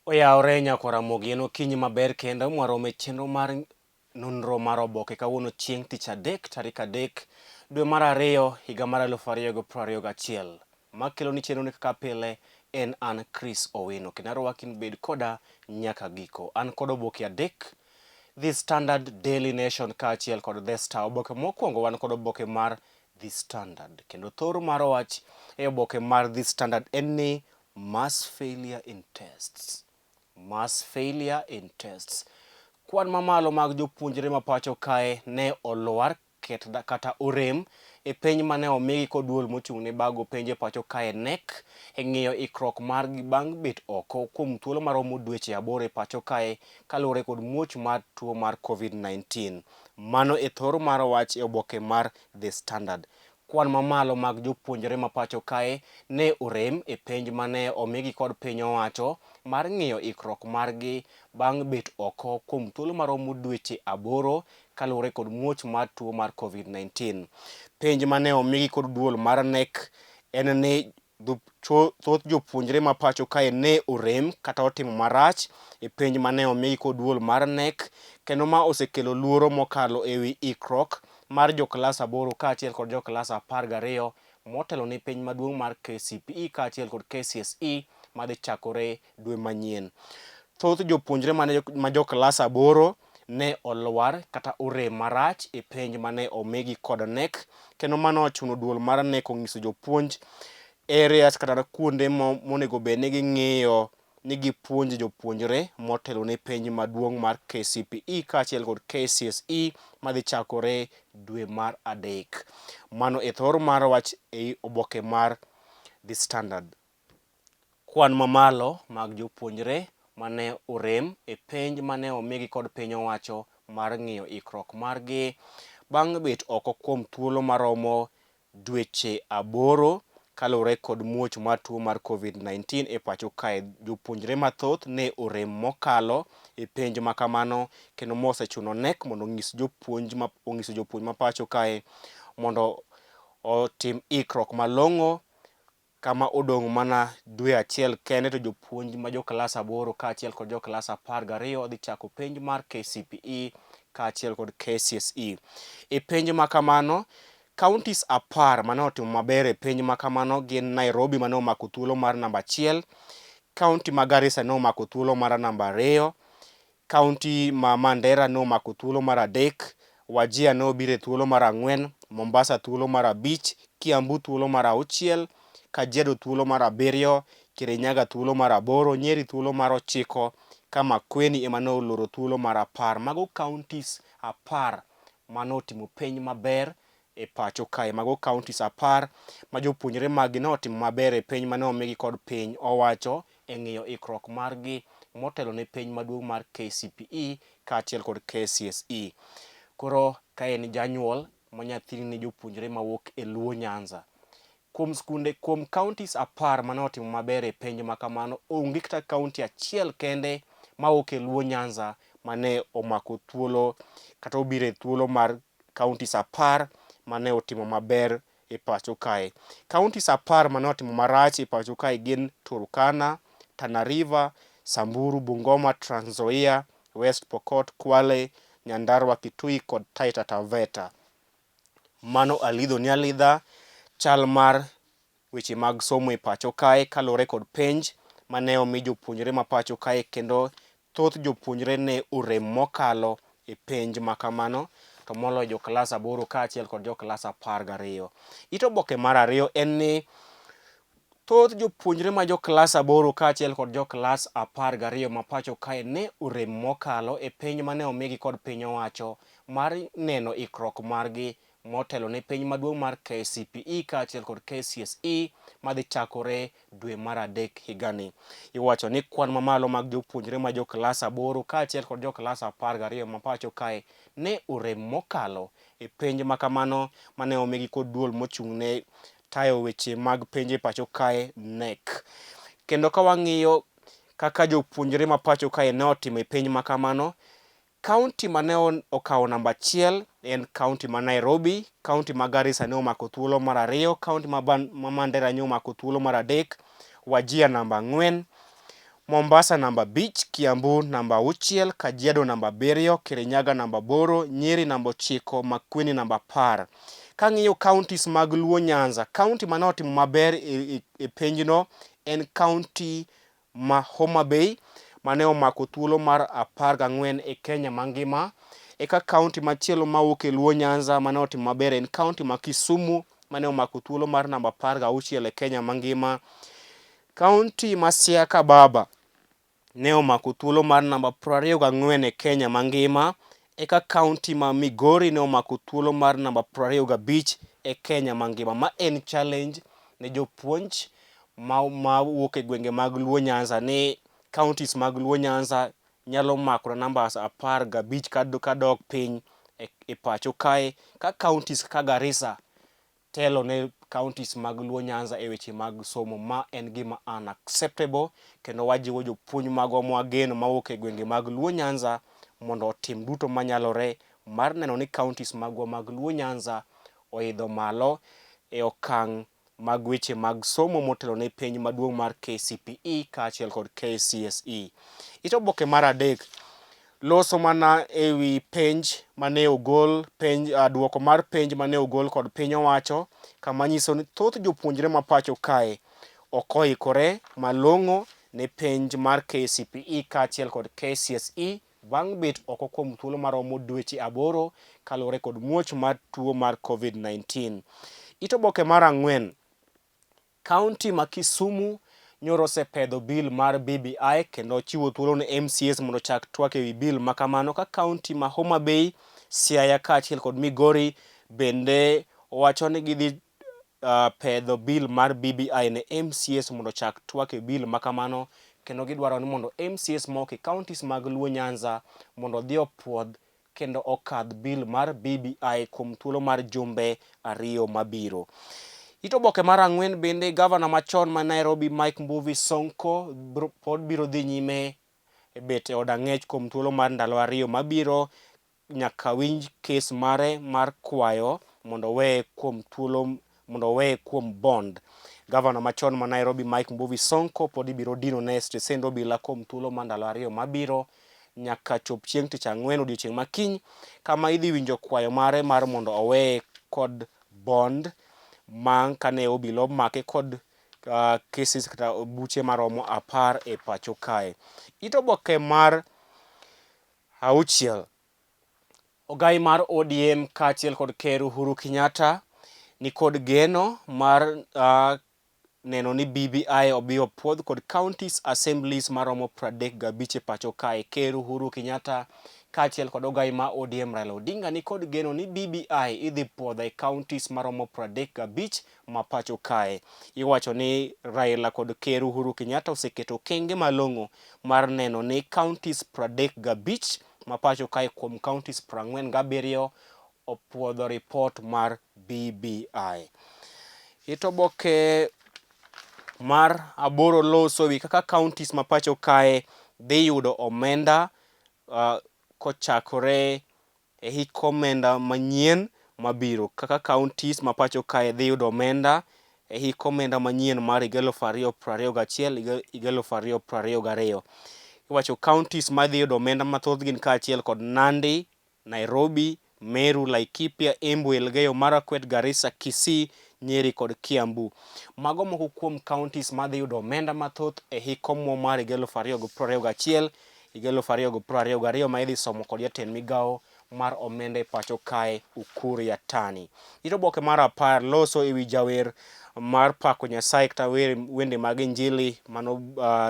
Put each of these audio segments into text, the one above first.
Oyawore Nyakaramogi, en okinyi maber kendo mwarome chenro mar nonro mar oboke kawuono chieng' tich adek tarik 3 dwe mar ariyo higa mar 2021. Makelo ni chenro ni kaka pile en an Chris Owino kendo arwaki ni bed koda nyaka giko. An kod oboke adek, The Standard, Daily Nation kaachiel kod The Star. Oboke mokwongo wan kod oboke mar The Standard kendo thoro mar wach e oboke mar The Standard en ni mass failure in tests. Mass failure in tests. Kwan mamalo mag jopuonjre ma pacho kae ne olwar kata orem e penj mane omigi kod duol mochung' ne bago penje pacho kae NEC e ng'iyo ikruok margi bang' bet oko kuom thuolo maromo dweche 8 e pacho kae kaluwore kod muoch mar tuo mar COVID-19. Mano e thoro mar wach e oboke mar The Standard. Kwan mamalo mag jopuonjre ma pacho kae ne orem e penj mane omigi kod piny owacho mar ng'iyo ikruok margi bang' bet oko kuom thuolo maromo dweche 8 kaluwore kod muoch mar tuo mar COVID-19. Penj mane omigi kod duol mar NEC en ni thoth jopuonjre ma pacho kae ne orem kata otimo marach e penj mane omigi kod duol mar NEC kendo ma osekelo luoro mokalo ewi ikruok mar joklas 8 kaachiel kod joklas 12 motelo ne penj maduong' mar KCPE kaachiel kod KCSE madhi chakore dwe manyien. Thoth jopuonjre ma joklas 8 ne olwar kata orem marach e penj mane omigi kod NEC kendo mano ochuno duol mar NEC onyiso jopuonj areas kata kuonde monego bed ni ging'iyo ni gipuonjo jopuonjre motelo ne penj maduong' mar KCPE kaachiel kod KCSE madhi chakore dwe mar adek. Mano e thoro mar wach e oboke mar The Standard. Kwan mamalo mag jopuonjre mane orem e penj mane omigi kod piny owacho mar ng'iyo ikruok margi bang' bet oko kuom thuolo maromo dweche 8 kaluwore kod muoch mar tuo mar COVID-19 e pacho kae. Jopuonjre mathoth ne orem mokalo e penj makamano kendo mosechuno NEC mondo onyiso jopuonj ma pacho kae mondo otim ikruok malong'o kama odong' mana dwe achiel kende to jopuonj ma joklas 8 kaachiel kod joklas 12 dhi chako penj mar KCPE kaachiel kod KCSE. E penj makamano, counties 10 mane otimo maber e penj makamano gin Nairobi mane omako thuolo mar namba 1, kaunti ma Garissa ne omako thuolo mar namba 2, kaunti ma Mandera ne omako thuolo mar 3, Wajir ne obiro e thuolo mar 4, Mombasa thuolo mar 5, Kiambu thuolo mar 6, Kajiado thuolo mar 7, Kirinyaga thuolo mar 8, Nyeri thuolo mar 9, Kamakueni ema ne oloro thuolo mar 10. Mago counties 10 mane otimo penj maber e pacho kae. Mago counties 10 ma jopuonjre maggi ne otimo maber e penj mane omigi kod piny owacho e ng'iyo ikruok margi motelo ne penj maduong' mar KCPE kaachiel kod KCSE. Koro kae ni janyuol ma nyathini ni jopuonjre mawuok e Luo Nyanza. Kuom counties 10 mane otimo maber e penj makamano, onge kata kaunti achiel kende mawuok e Luo Nyanza mane omako thuolo kata obiro e thuolo mar counties 10 mane otimo maber e pacho kae. Counties 10 mane otimo marach e pacho kae gin Turkana, Tana River, Samburu, Bungoma, Trans Nzoia, West Pokot, Kwale, Nyandarua, Kitui kod Taita Taveta. Mano alidho ni alidha chal mar weche mag somo e pacho kae kaluwore kod penj mane omi jopuonjre ma pacho kae kendo thoth jopuonjre ne orem mokalo e penj makamano to moloyo joklas 8 kaachiel kod joklas 12. It oboke mar 2 en ni thoth jopuonjre ma joklas 8 kaachiel kod joklas 12 ma pacho kae ne orem mokalo e penj mane omigi kod piny owacho mar neno ikruok margi motelo ne penj maduong' mar KCPE kaachiel kod KCSE madhi chakore dwe mar adek higani. Iwacho ni kwan mamalo mag jopuonjre ma joklas 8 kaachiel kod joklas 12 ma pacho kae ne orem mokalo e penj makamano mane omigi kod duol mochung' ne tayo weche mag penj e pacho kae NEC. Kendo ka wang'iyo kaka jopuonjre ma pacho kae ne otimo e penj makamano, kaunti mane okawo namba 1 en kaunti ma Nairobi, kaunti ma Garissa ne omako thuolo mar 2, kaunti ma Mandera ne omako thuolo mar 3, Wajir namba 4, Mombasa namba 5, Kiambu namba 6, Kajiado namba 7, Kirinyaga namba 8, Nyeri namba 9, Makueni namba 10. Kang'iyo counties mag Luo Nyanza, county mane otimo maber e penjno en county ma Homa Bay mane omako thuolo mar 14 e Kenya mangima. Eka county machielo mawuok e Luo Nyanza mane otimo maber en county ma Kisumu mane omako thuolo mar namba 16 e Kenya mangima. County ma Siaya Baba ne omako thuolo mar namba 24 e Kenya mangima. Eka county ma Migori ne omako thuolo mar namba 25 e Kenya mangima. Ma en challenge ne jopuonj ma wuok e gwenge mag Luo Nyanza ni counties mag Luo Nyanza nyalo mako numbers 15 kadok piny e pacho kae, ka counties ka Garissa telo ne counties mag Luo Nyanza e weche mag somo. Ma en gima unacceptable, kendo wajiwo jopuonj magwa mwageno mawuok e gwenge mag Luo Nyanza mondo otim duto manyalore mar neno ni counties magwa mag Luo Nyanza oidho malo e okang' mag weche mag somo motelo ne penj maduong' mar KCPE kaachiel kod KCSE. Ito oboke mar 3, loso mana e wi penj mane ogol, duoko mar penj mane ogol kod piny owacho, kama nyiso ni thoth jopuonjre ma pacho kae ok oikore malong'o ne penj mar KCPE kaachiel kod KCSE bang' bet oko kuom thuolo maromo dweche 8 kaluwore kod muoch mar tuo mar COVID-19. Ito oboke mar 4, county ma Kisumu nyoro osepedho bill mar BBI kendo chiwo thuolo ne MCAs mondo chak twak e wi bill makamano, ka county ma Homa Bay, Siaya kaachiel kod Migori bende owacho ni gidhi pedho bill mar BBI ne MCAs mondo chak twak e bill makamano, kendo gidwaro ni mondo MCAs moko e counties mag Luo Nyanza mondo dhi opuodh kendo okadh bill mar BBI kuom thuolo mar jumbe 2 mabiro. Ito oboke mar 4 bende, gavana machon ma Nairobi Mike Mbuvi Sonko pod biro dhi nyime e bet e od ang'ech kuom thuolo mar ndalo 2 mabiro nyaka winj kes mare mar kwayo mondo weye kuom bond. Gavana machon ma Nairobi Mike Mbuvi Sonko pod ibiro dino ne stesend obila kuom thuolo mar ndalo 2 mabiro nyaka chop chieng' tich ang'wen odiochieng' makiny, kama idhi winjo kwayo mare mar mondo oweye kod bond mang' kane obila omake kod cases kata buche maromo 10 e pacho kae. Ito oboke mar 6, ogai mar ODM kaachiel kod ker Uhuru Kenyatta ni kod geno mar neno ni BBI obi opuodh kod counties assemblies maromo 35 e pacho kae. Ker Uhuru Kenyatta kaachiel kod ogai ma ODM Raila Odinga ni kod geno ni BBI idhi puodho e counties maromo 35 ma pacho kae. Iwacho ni Raila kod ker Uhuru Kenyatta oseketo okenge malong'o mar neno ni counties 35 ma pacho kae kuom counties 47 opuodho report mar BBI. Ito oboke mar 8 loso wi kaka counties ma pacho kae dhi yudo omenda kochakore e hik omenda manyien mabiro. Kaka counties ma pacho kae dhi yudo omenda e hik omenda manyien mar 2021 2022. Iwacho counties ma dhi yudo omenda mathoth gin kaachiel kod Nandi, Nairobi, Meru, Laikipia, Embu, Elgeyo Marakwet, Garissa, Kisii, Nyeri kod Kiambu. Mago moko kuom counties ma dhi yudo omenda mathoth e hik omwom mar 2021 2022 ma idhi somo kod jatend migawo mar omenda e pacho kae Ukur Yatani. Ito oboke mar 10 loso e wi jawer mar pako Nyasaye kata wende mag injili mano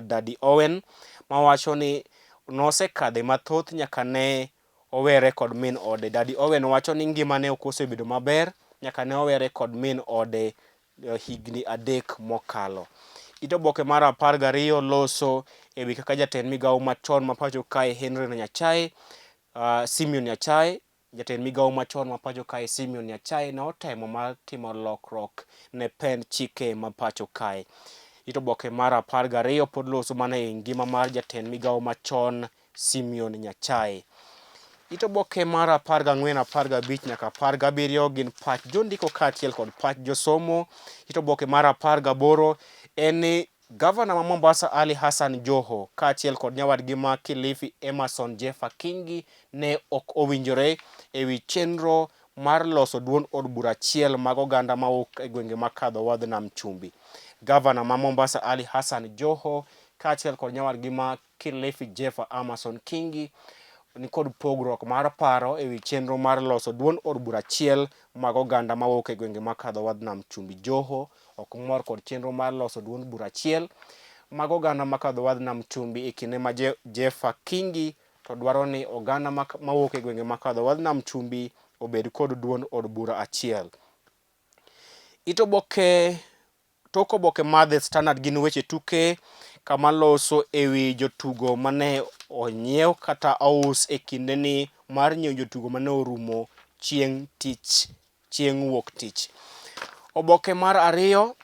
Daddy Owen, mawacho ni nosekadhe mathoth nyaka ne owere kod min ode. Daddy Owen wacho ni ngimane ok osebedo maber nyaka ne owere kod min ode higni 3 mokalo. Ito oboke mar 12 loso e wi kaka jatend migawo machon ma pacho kae Henry Nyachae, Simeon Nyachae, jatend migawo machon ma pacho kae Simeon Nyachae ne otemo mar timo lokruok ne pend chike ma pacho kae. Ito oboke mar 12 pod loso mana e ngima mar jatend migawo machon Simeon Nyachae. Ito oboke mar 14, 15 nyaka 17 gin pach jondiko kaachiel kod pach josomo. Ito oboke mar 18 en ni Gavana ma Mombasa Ali Hassan Joho kaachiel kod nyawadgi ma Kilifi Emerson Jeffa Kingi ne ok owinjore ewi chenro mar loso duond od bura achiel mag oganda mawuok e gwenge makadho wadh Nam Chumbi. Gavana ma Mombasa Ali Hassan Joho kaachiel kod nyawadgi ma Kilifi Jeffa Emerson Kingi ni kod pogruok mar paro ewi chenro mar loso duond od bura achiel mag oganda mawuok e gwenge makadho wadh Nam Chumbi. Joho ok mor kod chenro mar loso duond bura achiel mag oganda makadho wadh Nam Chumbi e kinde ma Jeffa Kingi to dwaro ni oganda mawuok e gwenge makadho wadh Nam Chumbi obed kod duond od bura achiel. Tok oboke mar The Standard gin weche tuke kama loso ewi jotugo mane onyiew kata ous e kindeni mar nyiewo jotugo mane orumo chieng' wuok tich. Oboke mar ariyo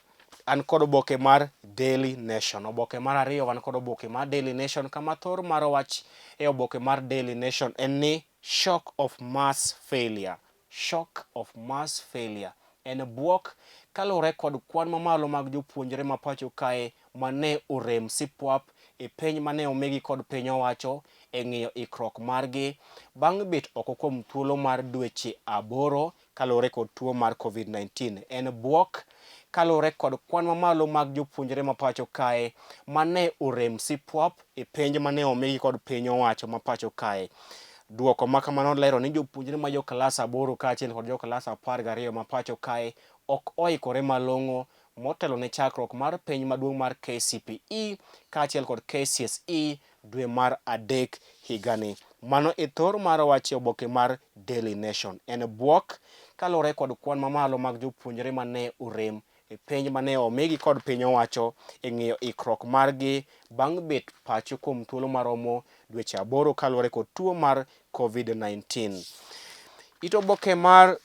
an kod oboke mar Daily Nation. Oboke mar ariyo wan kod oboke mar Daily Nation kama thor mar wach e oboke mar Daily Nation en ni shock of mass failure. Shock of mass failure en buok kaluwore kod kwan mamalo mag jopuonjre ma pacho kae mane orem sipwap e penj mane omigi kod piny owacho e ng'iyo ikruok margi bang' bet oko kuom thuolo mar dweche 8 kaluwore kod tuo mar COVID-19. En buok kaluwore kod kwan mamalo mag jopuonjre ma pacho kae mane orem sipwap e penj mane omigi kod piny owacho ma pacho kae. Duoko ma kamano lero ni jopuonjre ma jo klas 8 kaachiel kod jo klas 12 ma pacho kae ok oikore malong'o motelo ne chakruok mar penj maduong' mar KCPE kaachiel kod KCSE dwe mar adek higani. Mano e thor mar wach e oboke mar Daily Nation. En buok kaluwore kod kwan mamalo mag jopuonjre mane orem e penj mane omigi kod piny owacho e ng'iyo ikruok margi bang' bet pacho kuom thuolo maromo dweche 8 kaluwore kod tuo mar COVID-19. It oboke mar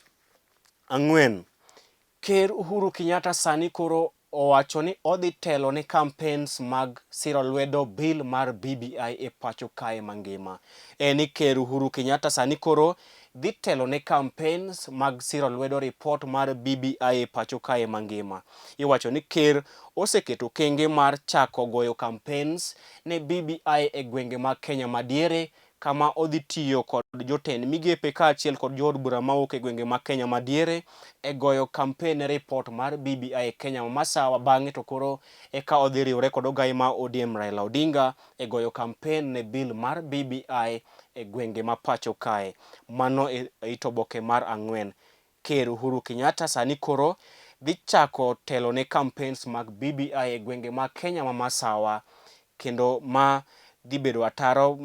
4. Ker Uhuru Kenyatta sani koro owacho ni odhi telo ne campaigns mag siro lwedo bill mar BBI e pacho kae mangima. Ni Ker Uhuru Kenyatta sani koro dhi telo ne campaigns mag siro lwedo report mar BBI e pacho kae mangima. Iwacho ni ker oseketo kenge mar chako goyo campaigns ne BBI e gwenge mag Kenya madiere kama odhi tiyo kod jotend migepe kaachiel kod jood bura mawuok e gwenge mag Kenya madiere e goyo campaign report mar BBI e Kenya ma masawa bang'e to koro eka odhi riwore kod ogai ma ODM Raila Odinga e goyo campaign ne bill mar BBI e gwenge ma pacho kae. Mano e it oboke mar 4. Ker Uhuru Kenyatta sani koro dhi chako telo ne campaigns mag BBI e gwenge mag Kenya ma masawa kendo ma dhi bedo ataro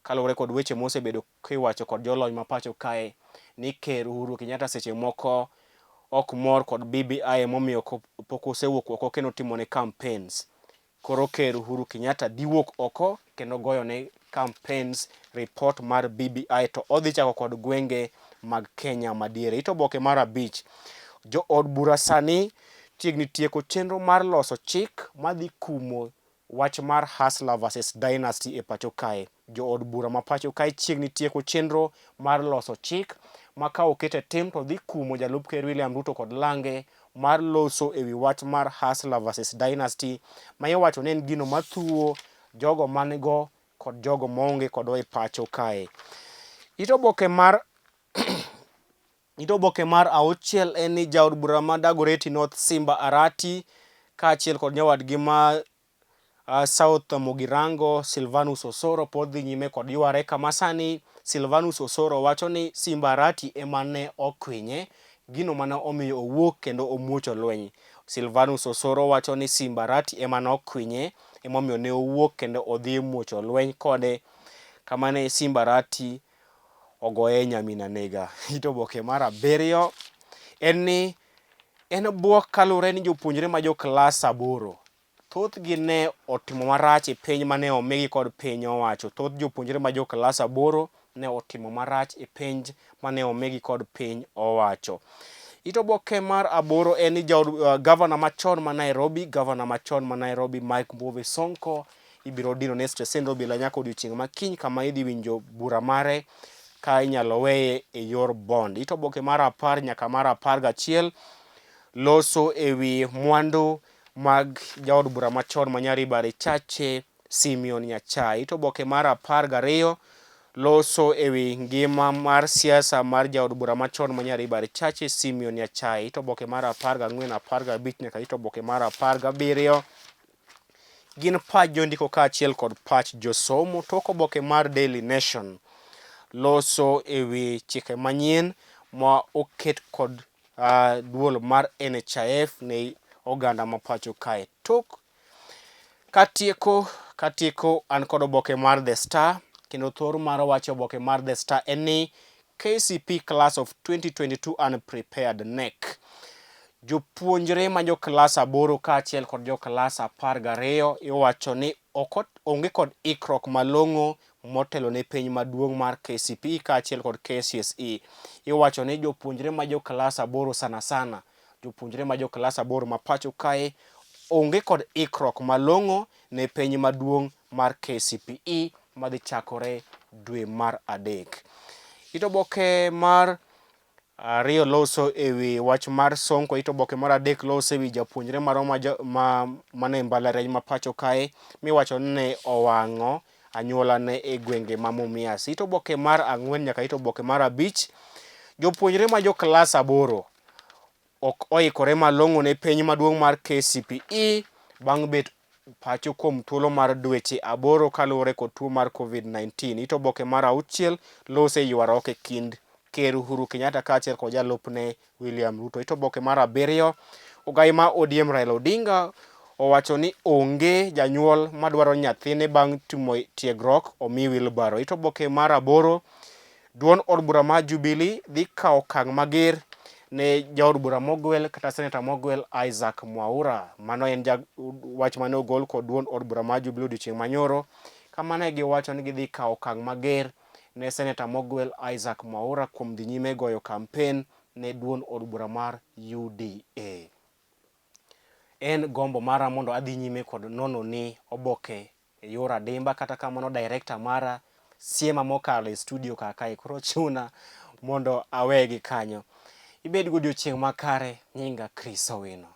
kaluwore kod weche mosebedo kiwacho kod jolony ma pacho kae ni Ker Uhuru Kenyatta seche moko ok mor kod BBI momiyo pok osewuok oko kendo timo ne campaigns. Koro Ker Uhuru Kenyatta dhi wuok oko kendo goyo ne campaigns report mar BBI to odhi chako kod gwenge mag Kenya madiere. It oboke mar 5. Jo od bura sani chiegni tieko chenro mar loso chik madhi kumo wach mar Hustler vs Dynasty e pacho kae. Jo od bura ma pacho kae chiegni tieko chenro mar loso chik ma ka okete tim to dhi kumo jalup ker William Ruto kod Lange mar loso ewi wach mar Hustler vs Dynasty ma iwacho ni en gino mathuo jogo manigo kod jogo maonge kod e pacho kae. It oboke mar 6 en ni jaod bura ma Dagoretti North Simba Arati kaachiel kod nyawadgi ma South Mugirango Silvanus Osoro pod dhi nyime kod yware kama sani Silvanus Osoro wacho ni Simba Arati ema ne okwinye gino mane omiyo owuok kendo omuocho lweny. Silvanus Osoro wacho ni Simba Arati ema ne okwinye emomiyo ne owuok kendo odhi muocho lweny kode kama ne Simba Arati ogoye nyamina nega. It oboke mar 7 en buok kaluwore ni jopuonjre ma jo klas 8 thothgi ne otimo marach e penj mane omigi kod piny owacho. Thoth jopuonjre ma jo klas 8 ne otimo marach e penj mane omigi kod piny owacho. It oboke mar 8 en ni gavana machon ma Nairobi Mike Mbuvi Sonko ibiro dino ne stesend obila nyaka odiochieng' makiny kama idhi winjo bura mare ka inyalo weye e yor bond. It oboke mar 10 nyaka mar 11 loso ewi mwandu mag jaod bura machon ma Nyariba Richache Simeon Nyachai. To oboke mar 12 loso ewi ngima mar siasa mar jaod bura machon ma Nyariba Richache Simeon Nyachai. To oboke mar 14, 15 nyaka to oboke mar 17 gin pach jondiko kaachiel kod pach josomo. Tok oboke mar Daily Nation loso ewi chike manyien ma oket kod duol mar NHIF ne oganda ma pacho kae. Tok katieko an kod oboke mar The Star, kendo thor mar wacho oboke mar The Star en ni KCP Class of 2022 Unprepared NEC. Jopuonjre ma jo klas 8 kaachiel kod jo klas 12 iwacho ni onge kod ikruok malong'o motelo ne piny maduong' mar KCPE kaachiel kod KCSE. Iwacho ni jopuonjre ma jo klas 8 sana jopuonjre ma jo klas 8 ma pacho kae onge kod ikruok malong'o ne piny maduong' mar KCPE madhi chakore dwe mar adek. Ito oboke mar 2 loso ewi wach mar Sonko. Ito oboke mar 3 loso ewi japuonjre moro mane mbalariany ma pacho kae miwacho ni ne owang'o anyuola ne e gwenge ma Mumias. Ito oboke mar 4 nyaka ito oboke mar 5 jopuonjre ma jo klas 8 ok oikore malong'o ne piny maduong' mar KCPE bang' bet pacho kuom thuolo mar dweche 8 kaluwore kod tuo mar COVID-19. Ito oboke mar 6 lose ywaruok e kind Ker Uhuru Kenyatta kaachiel kod jalupne William Ruto. Ito oboke mar 7 ogai ma ODM Raila Odinga owacho ni onge janyuol madwaro nyathine bang' timo tiegruok omi wheelbarrow. Ito oboke mar 8 duond od bura mar Jubilee dhi kawo okang' mager ne jaod bura mogwel kata seneta mogwel Isaac Mwaura. Mano en wach mane ogol kod duond od bura mar Jubilee odiochieng' manyoro, kama ne giwacho ni gidhi kawo okang' mager ne seneta mogwel Isaac Mwaura kuom dhi nyime goyo kampen ne duond od bura mar UDA. En gombo mara mondo adhi nyime kod nono ni oboke e yor adimba, kata kamano director mara siema mokalo e studio kakae koro chuna mondo awegi kanyo. Ibed godiochieng' makare. Nyinga Chris Owino.